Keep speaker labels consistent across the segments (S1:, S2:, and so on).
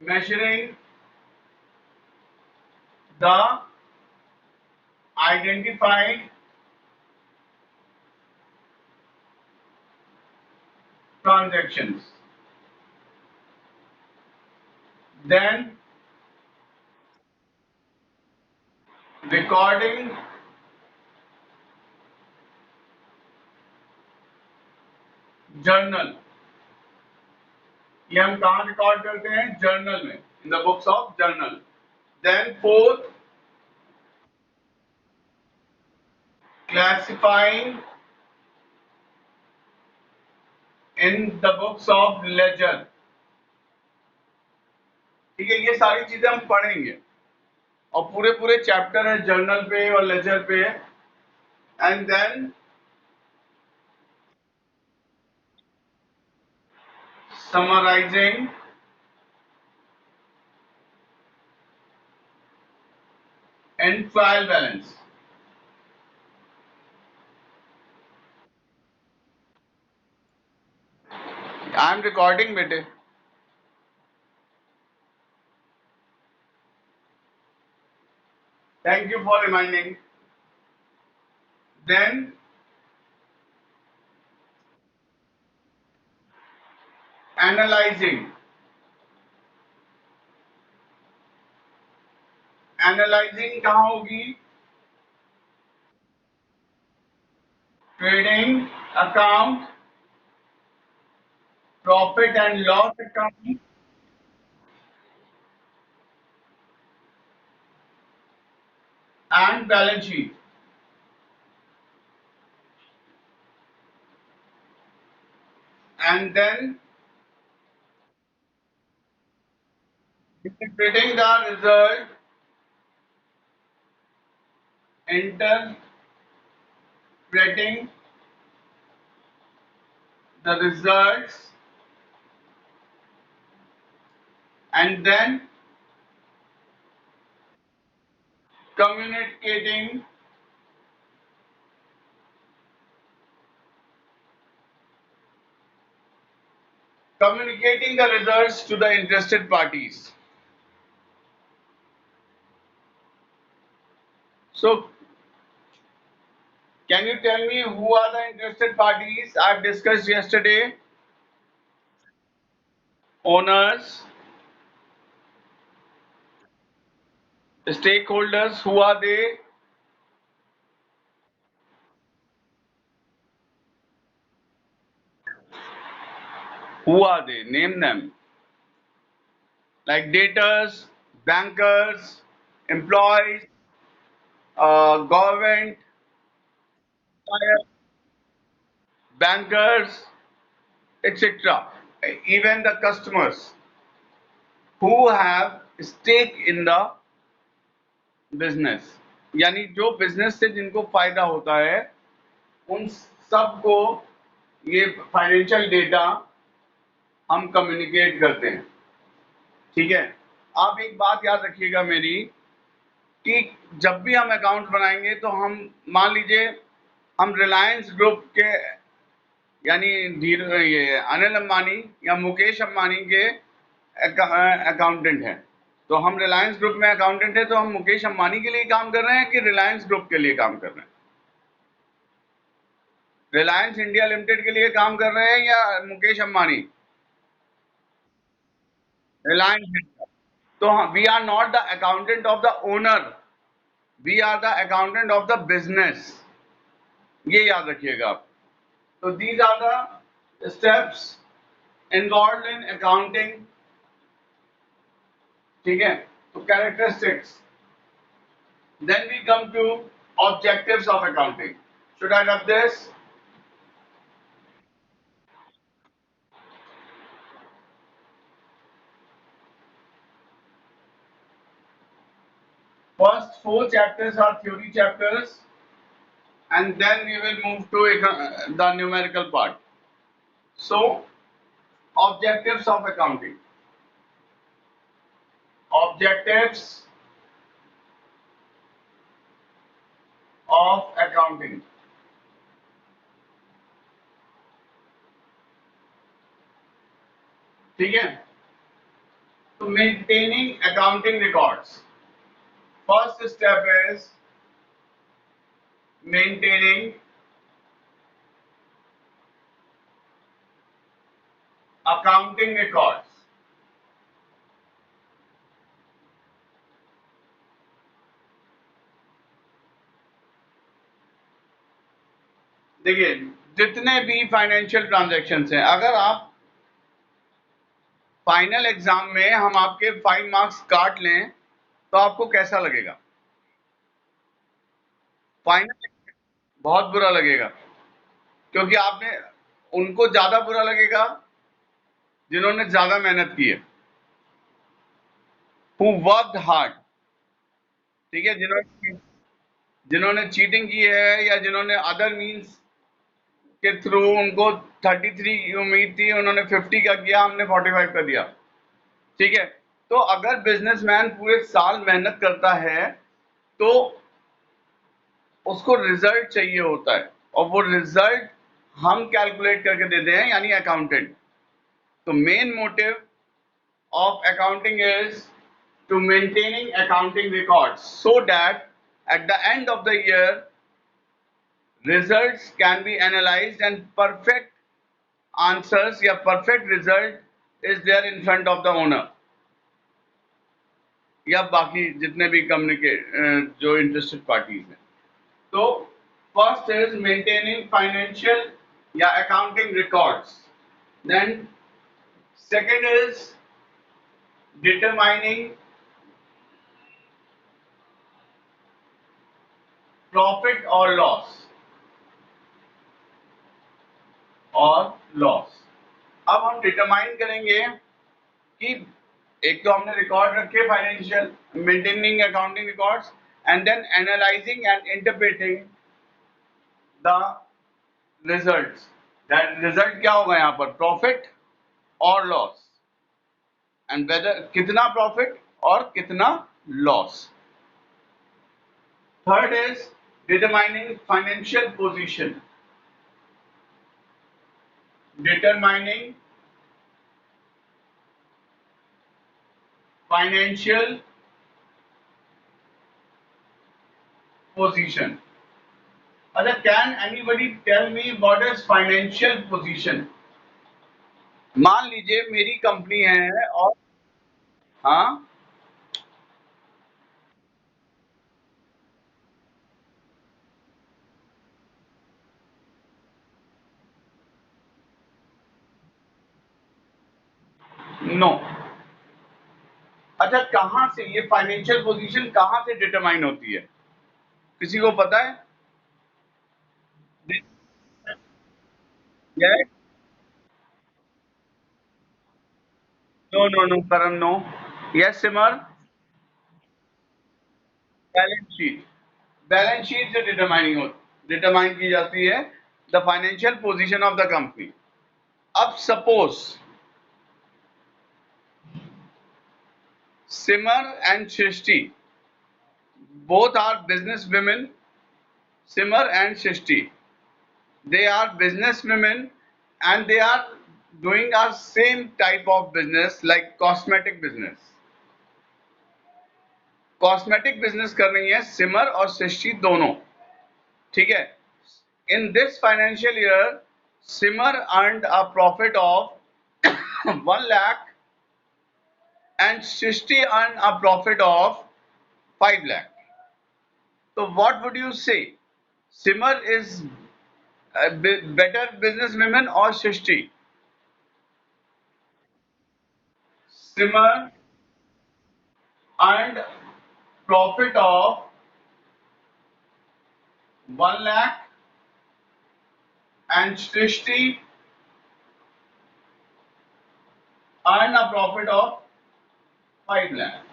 S1: measuring the identified transactions. Then recording journal. ये हम कहाँ रिकॉर्ड करते हैं? जर्नल में, in the books of journal. Then fourth, classifying in the books of ledger. ठीक है, ये सारी चीजें हम पढ़ेंगे और पूरे पूरे चैप्टर है जर्नल पे और लेजर पे. And then summarizing and trial balance. I am recording बेटे. Thank you for reminding. Then analyzing. Analyzing कहाँ होगी? Trading account, profit and loss account, and balance sheet. And then interpreting the result, interpreting the results, and then communicating the results to the interested parties. So, can you tell me who are the interested parties I've discussed yesterday? Owners, stakeholders, who are they? Who are they? Name them. Like debtors, bankers, employees, government, bankers, etc. Even the customers who have stake in the business. यानी जो business से जिनको फायदा होता है उन सबको ये फाइनेंशियल डेटा हम कम्युनिकेट करते हैं. ठीक है, आप एक बात याद रखिएगा मेरी कि जब भी हम अकाउंट बनाएंगे तो हम मान लीजिए हम रिलायंस ग्रुप के यानी ये अनिल अंबानी या मुकेश अंबानी के अकाउंटेंट हैं, तो हम रिलायंस ग्रुप में अकाउंटेंट है तो हम मुकेश अंबानी के लिए काम कर रहे हैं कि रिलायंस ग्रुप के लिए काम कर रहे हैं? रिलायंस इंडिया लिमिटेड के लिए काम कर रहे हैं या मुकेश अंबानी? रिलायंस इंडिया. तो we are not the accountant of the owner, we are the accountant of the business. ये याद रखिएगा आप. तो these are the steps involve in accounting. ठीक है, तो characteristics. Then we come to objectives of accounting. Should I rub this? First 4 chapters are theory chapters, and then we will move to the numerical part. So, objectives of accounting. Objectives of accounting. ठीक है, So maintaining accounting records. First step is maintaining accounting records. देखिए जितने भी financial transactions हैं, अगर आप final exam में हम आपके 5 मार्क्स काट लें तो आपको कैसा लगेगा? फाइनल बहुत बुरा लगेगा, क्योंकि आपने उनको ज्यादा बुरा लगेगा जिन्होंने ज्यादा मेहनत की है, हु वर्कड हार्ड। ठीक है, जिन्होंने चीटिंग की है या जिन्होंने अदर मींस के थ्रू उनको 33 की उम्मीद थी, उन्होंने 50 का किया, हमने 45 का दिया। ठीक है, तो अगर बिजनेसमैन पूरे साल मेहनत करता है तो उसको रिजल्ट चाहिए होता है, और वो रिजल्ट हम कैलकुलेट करके देते हैं, यानी अकाउंटेंट। तो main motive of accounting is to maintaining accounting records so that at the end of the year results can be analyzed and perfect answers या perfect result is there in front of the owner या बाकी जितने भी communicate जो interested parties हैं। तो first is maintaining financial या accounting records, then second is determining profit और लॉस। अब हम डिटरमाइन करेंगे कि एक तो हमने रिकॉर्ड रखे financial, maintaining accounting records, and then analysing and interpreting the results. That result क्या होगा यहाँ पर? प्रॉफिट और लॉस, एंड वेदर कितना प्रॉफिट और कितना loss. Third is determining financial position, determining financial position. अच्छा, can anybody tell me what is financial position? मान लीजिए मेरी कंपनी है और हाँ, नो। अच्छा, कहां से ये फाइनेंशियल पोजीशन कहां से डिटरमाइन होती है? किसी को पता है? यस, नो नो नो करण, नो। यस सिमर। बैलेंस शीट, बैलेंस शीट से डिटरमाइन की जाती है the financial position of the company. अब suppose Simar and Shrishti both are business women. Simar and Shrishti, they are business women and they are doing a same type of business like cosmetic business. Cosmetic business कर रही हैं सिमर और सृष्टि दोनों। ठीक है, in this financial year Simar earned a profit of 1 lakh and Shrishti earned a profit of 5 lakh. So what would you say? Simar is a better businesswoman or Shrishti? Simar earned profit of 1 lakh and Shrishti earned a profit of 5 lakh.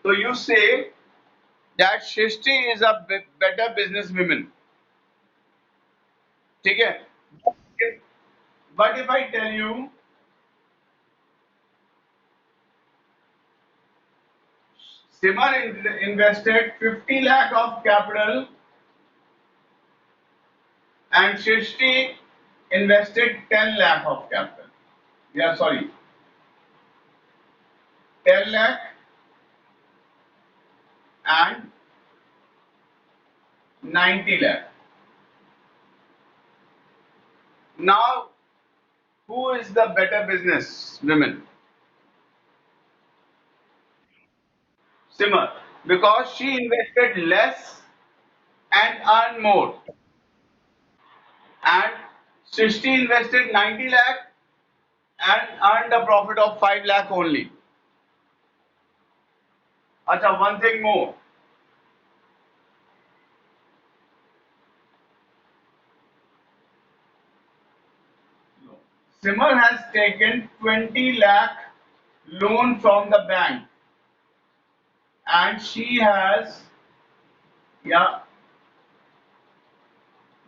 S1: So you say that Shrishti is a better businesswoman. ठीक है? But if I tell you Simar invested 50 lakh of capital and Shrishti invested 10 lakh of capital. Yeah, sorry. 10 lakh and 90 lakh. Now, who is the better business women? Simar, because she invested less and earned more. And Srishti invested 90 lakh and earned a profit of 5 lakh only. Acha, one thing more. Simar has taken 20 lakh loan from the bank and she has, yeah,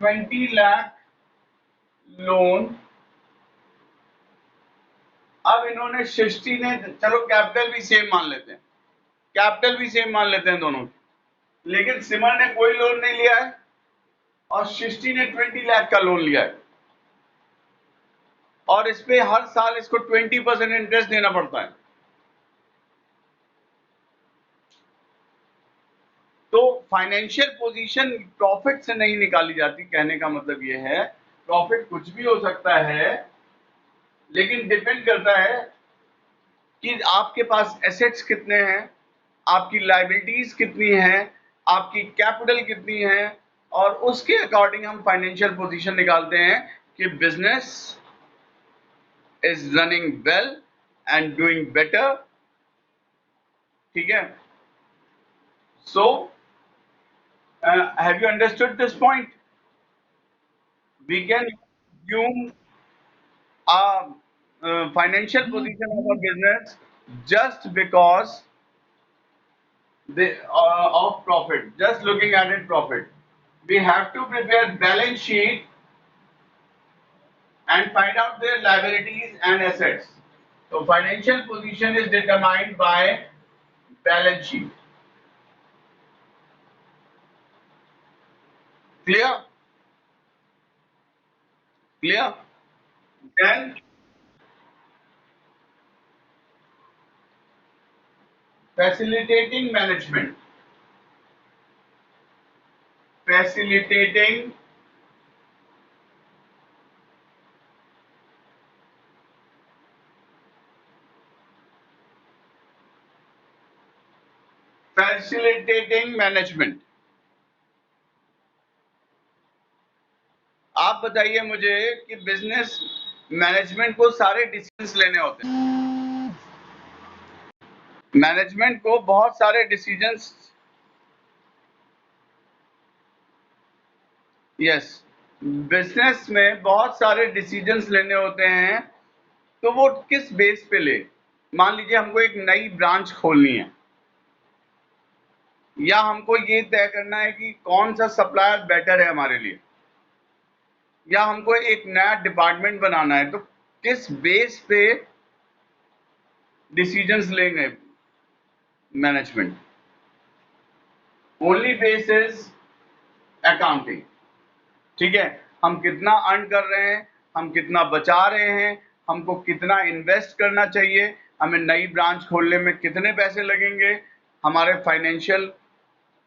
S1: 20 lakh loan. अब इन्होंने सृष्टि ने, चलो capital भी same मान लेते हैं, capital भी same मान लेते हैं दोनों, लेकिन सिमर ने कोई लोन नहीं लिया है और सृष्टि ने 20 लाख का लोन लिया है और इस पे हर साल इसको 20% इंटरेस्ट देना पड़ता है. तो फाइनेंशियल पोजीशन प्रॉफिट से नहीं निकाली जाती. कहने का मतलब यह है, प्रॉफिट कुछ भी हो सकता है, लेकिन डिपेंड करता है कि आपके पास एसेट्स कितने हैं, आपकी लायबिलिटीज कितनी हैं, आपकी कैपिटल कितनी है, और उसके अकॉर्डिंग हम फाइनेंशियल पोजीशन निकालते हैं कि business is running well and doing better. ठीक है. So have you understood this point? We can assume a financial position of a business just because they of profit, just looking at it profit. We have to prepare balance sheet and find out their liabilities and assets. So financial position is determined by balance sheet. Clear? Clear? Then facilitating management. Facilitating management. आप बताइए मुझे कि business management को सारे decisions लेने होते हैं. Management को बहुत सारे डिसीजंस, यस, बिजनेस में बहुत सारे डिसीजंस लेने होते हैं. तो वो किस बेस पे ले? मान लीजिए हमको एक नई ब्रांच खोलनी है, या हमको ये तय करना है कि कौन सा सप्लायर बेटर है हमारे लिए, या हमको एक नया डिपार्टमेंट बनाना है, तो किस बेस पे डिसीजंस लेंगे management? Only base is accounting. ठीक है. हम कितना अर्न कर रहे हैं, हम कितना बचा रहे हैं, हमको कितना इन्वेस्ट करना चाहिए, हमें नई ब्रांच खोलने में कितने पैसे लगेंगे, हमारे फाइनेंशियल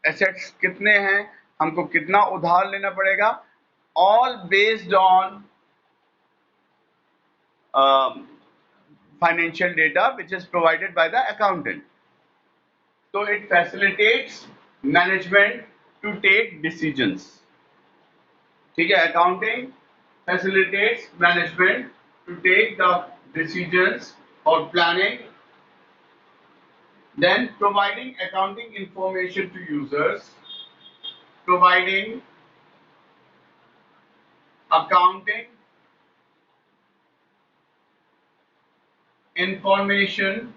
S1: एसेट्स कितने हैं, हमको कितना उधार लेना पड़ेगा, all based on financial data which is provided by the accountant. So it facilitates management to take decisions. ठीक है. Accounting facilitates management to take the decisions or planning. Then providing accounting information to users, providing accounting information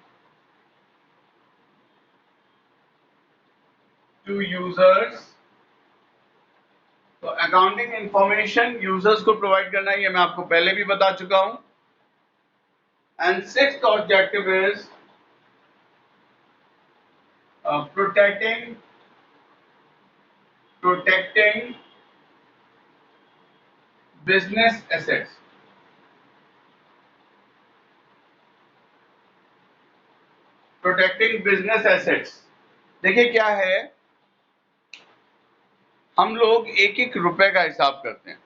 S1: to users. तो accounting information users को provide करना, ये मैं आपको पहले भी बता चुका हूं. And sixth objective is protecting business assets. Protecting business assets. देखिए क्या है, हम लोग एक एक रुपए का हिसाब करते हैं।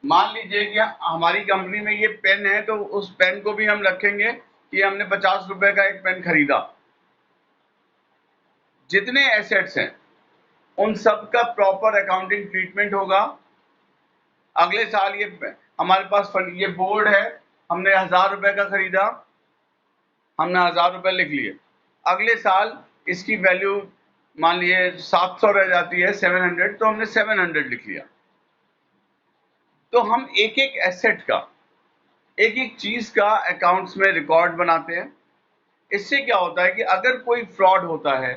S1: मान लीजिए कि हमारी कंपनी में ये पेन है, तो उस पेन को भी हम रखेंगे कि हमने 50 रुपए का एक पेन खरीदा। जितने एसेट्स हैं उन सब का प्रॉपर अकाउंटिंग ट्रीटमेंट होगा। अगले साल ये हमारे पास ये बोर्ड है, हमने 1000 रुपए का खरीदा, हमने 1000 रुपए लिख लिए। अगले साल इसकी वैल्यू मान लीजिए 700 रह जाती है, 700, तो हमने 700 लिख लिया। तो हम एक एक एसेट का, एक एक चीज का अकाउंट्स में रिकॉर्ड बनाते हैं। इससे क्या होता है कि अगर कोई फ्रॉड होता है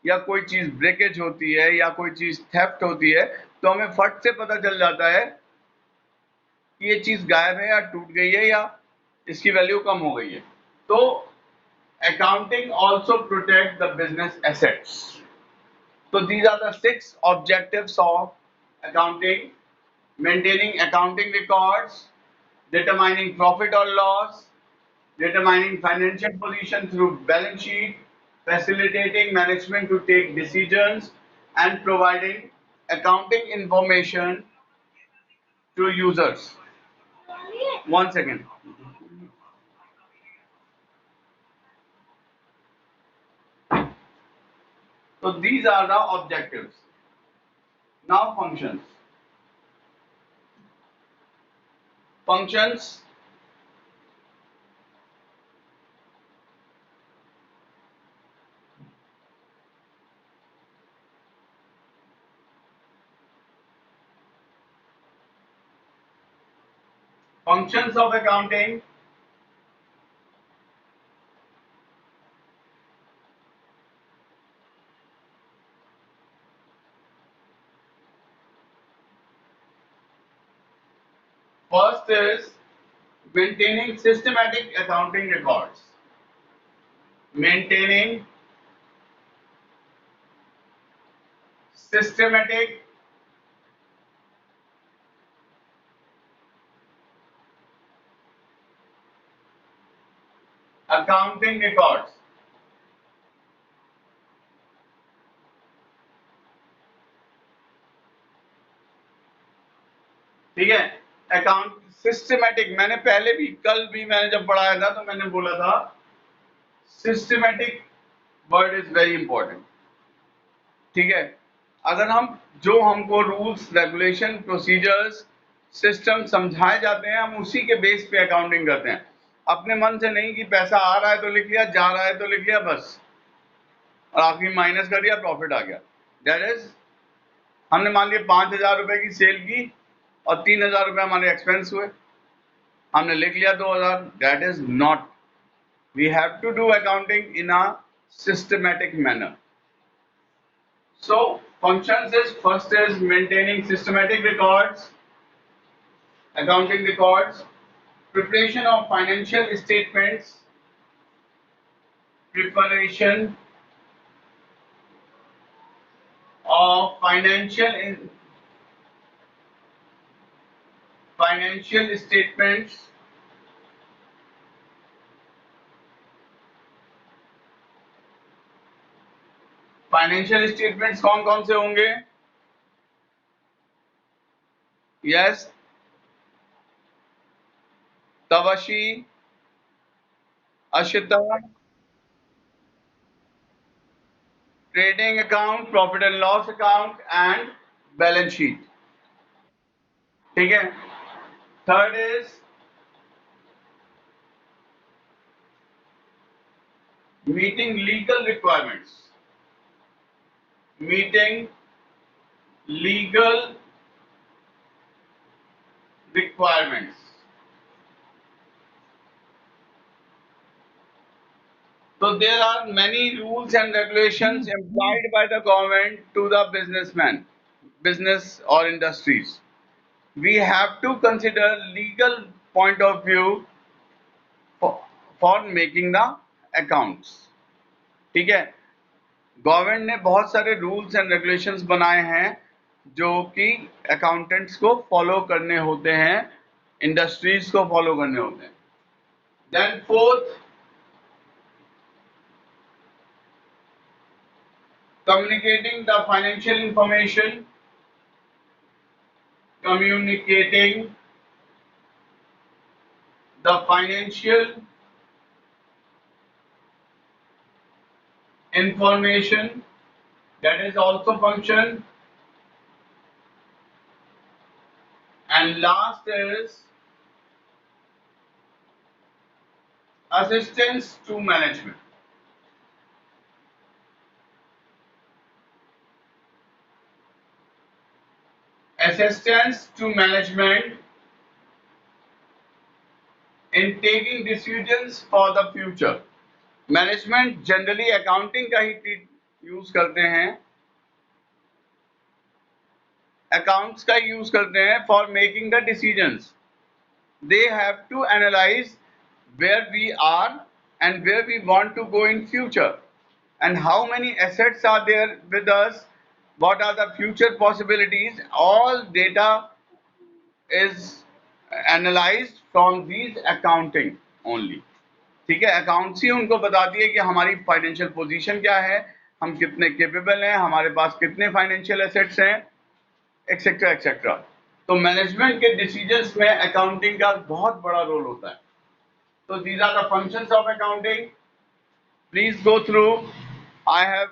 S1: या कोई चीज ब्रेकेज होती है या कोई चीज थेफ्ट होती है, तो हमें फट से पता चल जाता है कि ये चीज गायब है या टूट गई है या इसकी वैल्यू कम हो गई है। तो accounting also protect the business assets. So these are the 6 objectives of accounting: maintaining accounting records, determining profit or loss, determining financial position through balance sheet, facilitating management to take decisions, and providing accounting information to users. One second. So these are the objectives. Now functions. Functions. Functions of accounting. First is maintaining systematic accounting records. Maintaining systematic accounting records. ठीक है, account systematic, मैंने पहले भी, कल भी मैंने जब पढ़ाया था तो मैंने बोला था systematic word is very important. ठीक है, अगर हम जो हमको रूल्स रेगुलेशन प्रोसीजर्स सिस्टम समझाए जाते हैं, हम उसी के बेस पे अकाउंटिंग करते हैं। अपने मन से नहीं कि पैसा आ रहा है तो लिख लिया, जा रहा है तो लिख लिया बस, और आखिरी माइनस कर दिया, प्रॉफिट आ गया। दैट इज, हमने मान लिया 5000 रुपए की सेल की और 3000 रुपए हमारे एक्सपेंस हुए, हमने लिख लिया 2000। That is not, we have to do accounting in a systematic manner. So functions is, first is maintaining systematic records, accounting records, preparation of financial statements, preparation of financial statements, financial statements कौन कौन से होंगे? Yes, Tavshi, Ashita, trading account, profit and loss account and balance sheet. ठीक है, third is meeting legal requirements, meeting legal requirements. So there are many rules and regulations implied by the government to the business or industries. We have to consider legal point of view for making the accounts. ठीक है, government ने बहुत सारे rules and regulations बनाए हैं जो कि accountants को फॉलो करने होते हैं, इंडस्ट्रीज को फॉलो करने होते हैं। Then fourth, communicating the financial information, communicating the financial information, that is also function. And last is assistance to management. Assistance to management in taking decisions for the future. Management generally accounting का ही use करते हैं, accounts का use करते हैं for making the decisions. They have to analyse where we are and where we want to go in future, and how many assets are there with us, what are the future possibilities. All data is analyzed from these accounting only. ठीक है, accounts ही उनको बताती है कि हमारी financial position क्या है, हम कितने केपेबल हैं, हमारे पास कितने फाइनेंशियल एसेट्स हैं, एक्सेट्रा एक्सेट्रा. तो मैनेजमेंट के डिसीजंस में अकाउंटिंग का बहुत बड़ा रोल होता है. So these are the functions of accounting. Please go through. I have